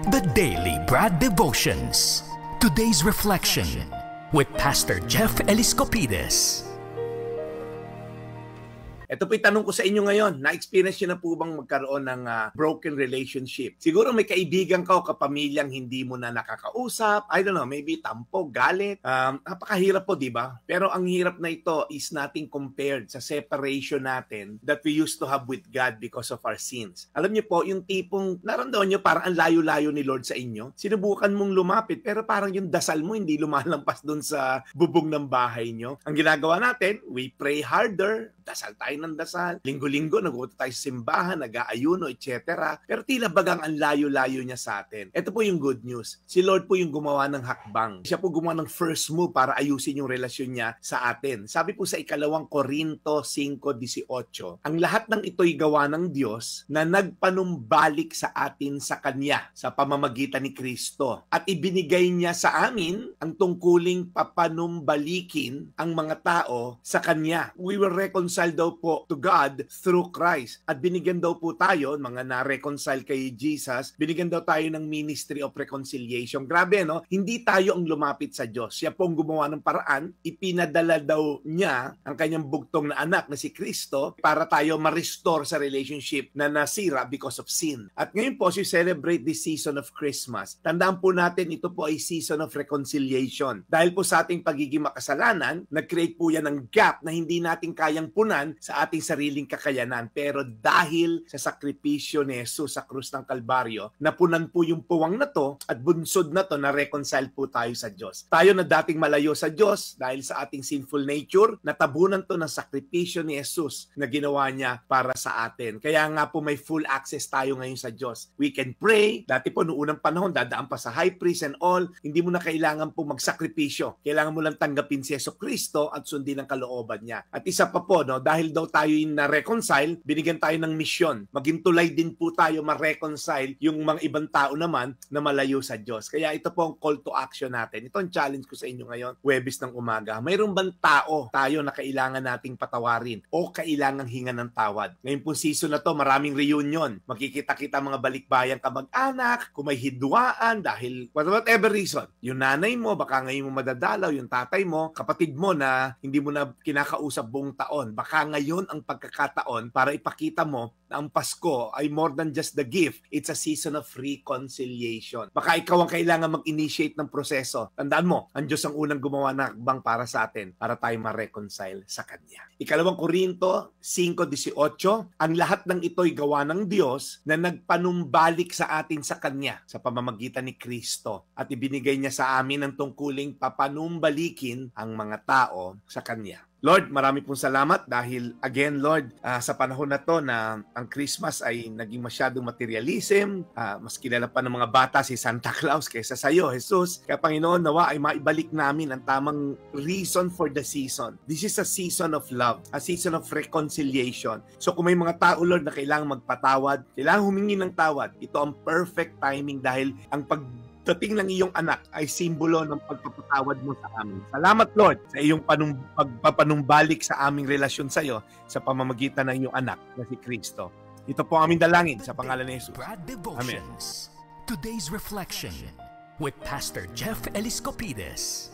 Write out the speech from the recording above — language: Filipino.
The Daily Brad Devotions. Today's reflection with Pastor Jeff Eliscopides. Ito po tanong ko sa inyo ngayon, na-experience nyo na po bang magkaroon ng broken relationship? Siguro may kaibigan ka o kapamilyang hindi mo na nakakausap. I don't know, maybe tampo, galit. Napakahirap po, di ba? Pero ang hirap na ito is nothing compared sa separation natin that we used to have with God because of our sins. Alam niyo po, yung tipong naramdaman niyo parang ang layo-layo ni Lord sa inyo. Sinubukan mong lumapit pero parang yung dasal mo hindi lumalampas dun sa bubong ng bahay niyo. Ang ginagawa natin, we pray harder, dasal tayo ng dasal. Linggo-linggo, nag-uto tayo sa simbahan, nag-aayuno, etc. Pero tila bagang ang layo-layo niya sa atin. Ito po yung good news. Si Lord po yung gumawa ng hakbang. Siya po gumawa ng first move para ayusin yung relasyon niya sa atin. Sabi po sa 2 Korinto 5:18, ang lahat ng ito'y gawa ng Diyos na nagpanumbalik sa atin sa Kanya sa pamamagitan ni Kristo. At ibinigay niya sa amin ang tungkuling papanumbalikin ang mga tao sa Kanya. We were reconciled daw po to God through Christ. At binigyan daw po tayo, mga na-reconcile kay Jesus, binigyan daw tayo ng ministry of reconciliation. Grabe, no? Hindi tayo ang lumapit sa Diyos. Siya po ang gumawa ng paraan. Ipinadala daw niya ang kanyang bugtong na anak na si Kristo para tayo ma-restore sa relationship na nasira because of sin. At ngayon po, as we celebrate this season of Christmas, tandaan po natin ito po ay season of reconciliation. Dahil po sa ating pagiging makasalanan, nag-create po yan ng gap na hindi natin kayang punan sa ating sariling kakayanan. Pero dahil sa sakripisyo ni Jesus sa krus ng Kalbaryo, napunan po yung puwang na to at bunsod na to na reconcile po tayo sa Diyos. Tayo na dating malayo sa Diyos dahil sa ating sinful nature, natabunan to ng sakripisyo ni Jesus na ginawa niya para sa atin. Kaya nga po may full access tayo ngayon sa Diyos. We can pray. Dati po noong unang panahon, dadaan pa sa high priest and all, hindi mo na kailangan po magsakripisyo. Kailangan mo lang tanggapin si Yesu Kristo at sundin ang kalooban niya. At isa pa po, no, dahil daw tayo yung na-reconcile, binigyan tayo ng misyon. Maging tulay din po tayo ma-reconcile yung mga ibang tao naman na malayo sa Diyos. Kaya ito po ang call to action natin. Ito ang challenge ko sa inyo ngayon, Huwebes ng umaga. Mayroon bang tao tayo na kailangan nating patawarin o kailangang hingan ng tawad? Ngayon po season na to, maraming reunion. Makikita-kita mga balikbayang kamag-anak, kung may hidwaan dahil whatever reason. Yung nanay mo, baka ngayon mo madadalaw, yung tatay mo, kapatid mo na hindi mo na kinakausap buong taon. Baka ngayon ang pagkakataon para ipakita mo na ang Pasko ay more than just the gift. It's a season of reconciliation. Baka ikaw ang kailangan mag-initiate ng proseso. Tandaan mo, ang Diyos ang unang gumawa ng hakbang para sa atin, para tayo ma-reconcile sa Kanya. 2 Korinto 5:18, ang lahat ng ito'y gawa ng Diyos na nagpanumbalik sa atin sa Kanya sa pamamagitan ni Kristo at ibinigay niya sa amin ang tungkuling papanumbalikin ang mga tao sa Kanya. Lord, marami pong salamat dahil again, Lord, sa panahon na to na ang Christmas ay naging masyadong materialism, mas kilala pa ng mga bata si Santa Claus kaysa sa iyo, Jesus. Kaya Panginoon, nawa ay maibalik namin ang tamang reason for the season. This is a season of love, a season of reconciliation. So kung may mga tao, Lord, na kailangang magpatawad, kailangang humingi ng tawad, ito ang perfect timing dahil ang pagdating ng iyong anak ay simbolo ng pagpapatawad mo sa amin. Salamat, Lord, sa iyong pagpapanumbalik sa aming relasyon sa iyo sa pamamagitan ng iyong anak na si Kristo. Ito po aming dalangin sa pangalan ni Jesus. Brad Devotions. Amen. Today's reflection with Pastor Jeff Eliscopides.